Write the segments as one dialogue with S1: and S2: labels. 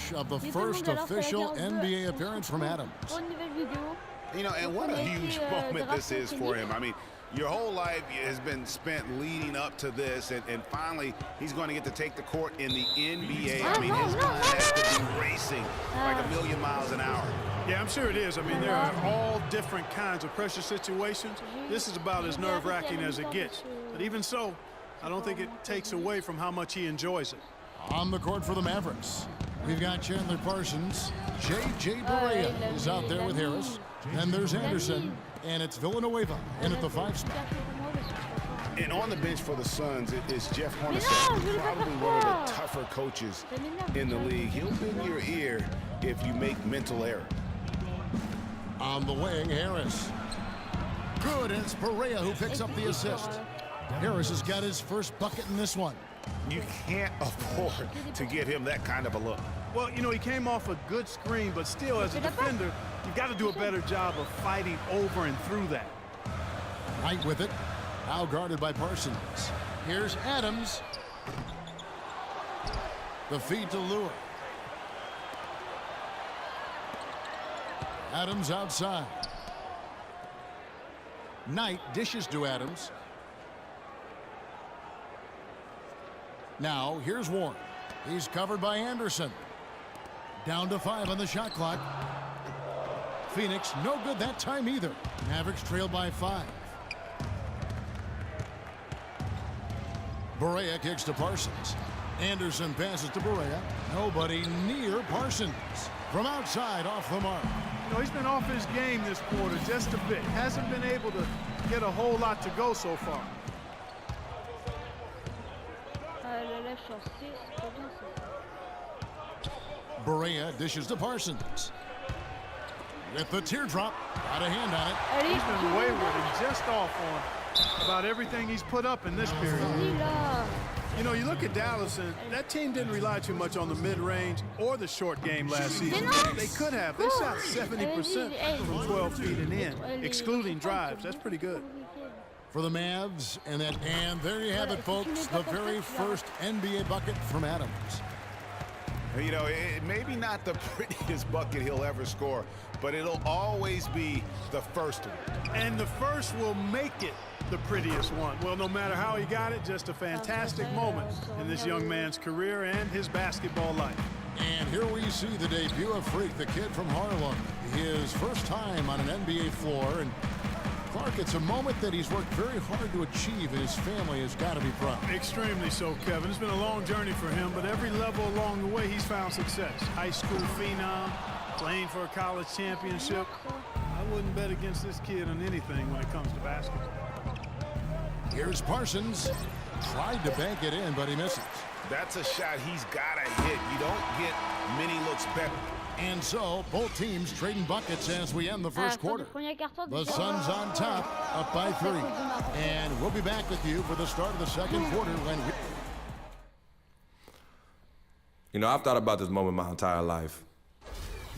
S1: footage of the first official NBA appearance from Adams.
S2: You know, and what a huge moment this is for him. I mean, your whole life has been spent leading up to this, and finally he's going to get to take the court in the NBA. I mean, his mind has to be racing like a million miles an hour.
S3: Yeah, I'm sure it is. I mean, there are all different kinds of pressure situations. This is about as nerve-wracking as it gets. But even so, I don't think it takes away from how much he enjoys it.
S1: On the court for the Mavericks, we've got Chandler Parsons. J.J. Barea is out there with Harris. Then there's Anderson, and it's Villanueva in at the 5 spot.
S2: And on the bench for the Suns is Jeff Hornacek, probably one of the tougher coaches in the league. He'll bend your ear if you make mental error.
S1: On the wing, Harris. Good, and it's Barea who picks up the assist. Harris has got his first bucket in this one.
S2: You can't afford to give him that kind of a look.
S3: Well, you know, he came off a good screen, but still, as a defender, you've got to do a better job of fighting over and through that.
S1: Knight with it. Now guarded by Parsons. Here's Adams. The feed to Lure. Adams outside. Knight dishes to Adams. Now, here's Warren. He's covered by Anderson. Down to 5 on the shot clock. Phoenix, no good that time either. Mavericks trail by 5. Barea kicks to Parsons. Anderson passes to Barea. Nobody near Parsons. From outside, off the mark.
S3: You know, he's been off his game this quarter just a bit. Hasn't been able to get a whole lot to go so far.
S1: Barea dishes to Parsons. With the teardrop, got a hand on it.
S3: He's been wayward and just off on about everything he's put up in this period. You know, you look at Dallas, and that team didn't rely too much on the mid-range or the short game last season. They could have. They shot 70% from 12 feet and in, excluding drives. That's pretty good.
S1: For the Mavs, and there you have it, folks. The very first NBA bucket from Adams.
S2: You know, it maybe not the prettiest bucket he'll ever score, but it'll always be the first one.
S3: And the first will make it the prettiest one. Well, no matter how he got it, just a fantastic moment in this young man's career and his basketball life.
S1: And here we see the debut of Freak, the kid from Harlem. His first time on an NBA floor. And Clark, it's a moment that he's worked very hard to achieve, and his family has got to be proud.
S3: Extremely so, Kevin. It's been a long journey for him, but every level along the way, he's found success. High school phenom, playing for a college championship. I wouldn't bet against this kid on anything when it comes to basketball.
S1: Here's Parsons. Tried to bank it in, but he misses.
S2: That's a shot he's got to hit. You don't get many looks better.
S1: And so, both teams trading buckets as we end the first quarter. The Suns on top, up by 3. And we'll be back with you for the start of the second quarter when we...
S4: You know, I've thought about this moment my entire life.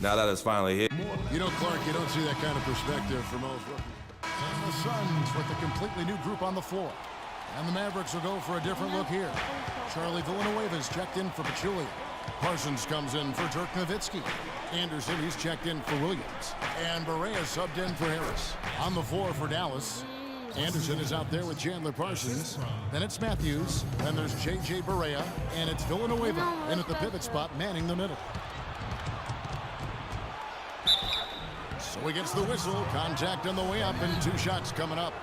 S4: Now that it's finally hit.
S1: You know, Clark, you don't see that kind of perspective for most rookies. And the Suns with a completely new group on the floor. And the Mavericks will go for a different look here. Charlie Villanueva's checked in for Pachulia. Parsons comes in for Dirk Nowitzki. Anderson, he's checked in for Williams. And Barea subbed in for Harris. On the floor for Dallas, Anderson is out there with Chandler Parsons. Then it's Matthews. Then there's J.J. Barea. And it's Villanueva in at the pivot spot, manning the middle. So he gets the whistle. Contact on the way up, and 2 shots coming up.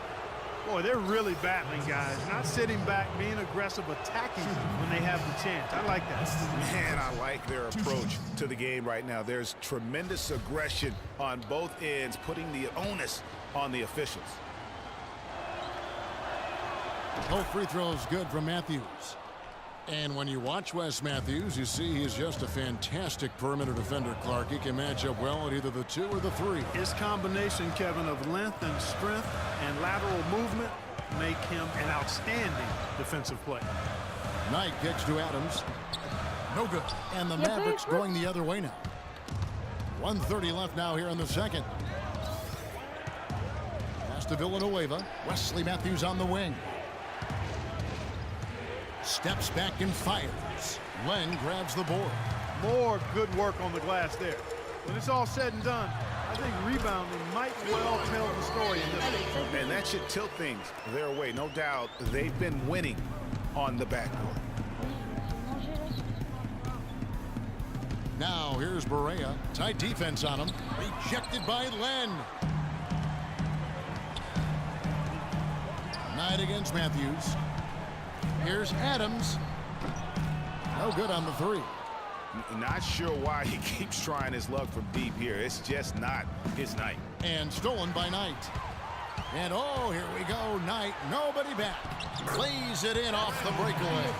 S3: Boy, they're really battling, guys. Not sitting back, being aggressive, attacking when they have the chance. I like that.
S2: Man, I like their approach to the game right now. There's tremendous aggression on both ends, putting the onus on the officials.
S1: Both free throws good from Matthews. And when you watch Wes Matthews, you see he's just a fantastic perimeter defender, Clark. He can match up well at either the 2 or the 3.
S3: His combination, Kevin, of length and strength and lateral movement make him an outstanding defensive player.
S1: Knight kicks to Adams. No good. And the Mavericks going the other way now. 1:30 left now here in the second. Pass to Villanueva. Wesley Matthews on the wing. Steps back and fires. Len grabs the board.
S3: More good work on the glass there. When it's all said and done, I think rebounding might well tell the story in this game.
S2: And that should tilt things their way. No doubt they've been winning on the backcourt.
S1: Now here's Barea. Tight defense on him. Rejected by Len. Knight against Matthews. Here's Adams. No good on the three.
S2: Not sure why he keeps trying his luck from deep here. It's just not his night.
S1: And stolen by Knight. And oh, here we go. Knight, nobody back. Plays it in off the breakaway.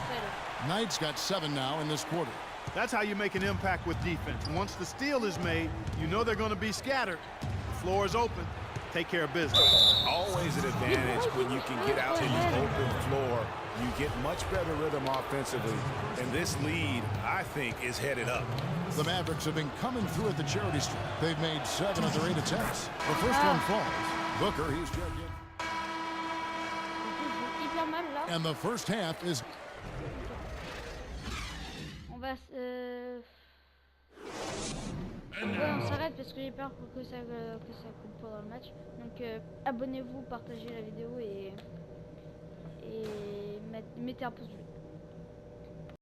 S1: Knight's got 7 now in this quarter.
S3: That's how you make an impact with defense. Once the steal is made, you know they're going to be scattered. The floor is open. Take care of business.
S2: Always an advantage when you can get out in the open floor. You get much better rhythm offensively. And this lead, I think, is headed up.
S1: The Mavericks have been coming through at the charity stripe. They've made 7 of their 8 attempts. The first one falls. Booker, he's checked in. And the first half is...
S5: on s'arrête parce que j'ai peur que ça coupe pendant le match. Donc abonnez-vous, partagez la vidéo et mettez un pouce bleu.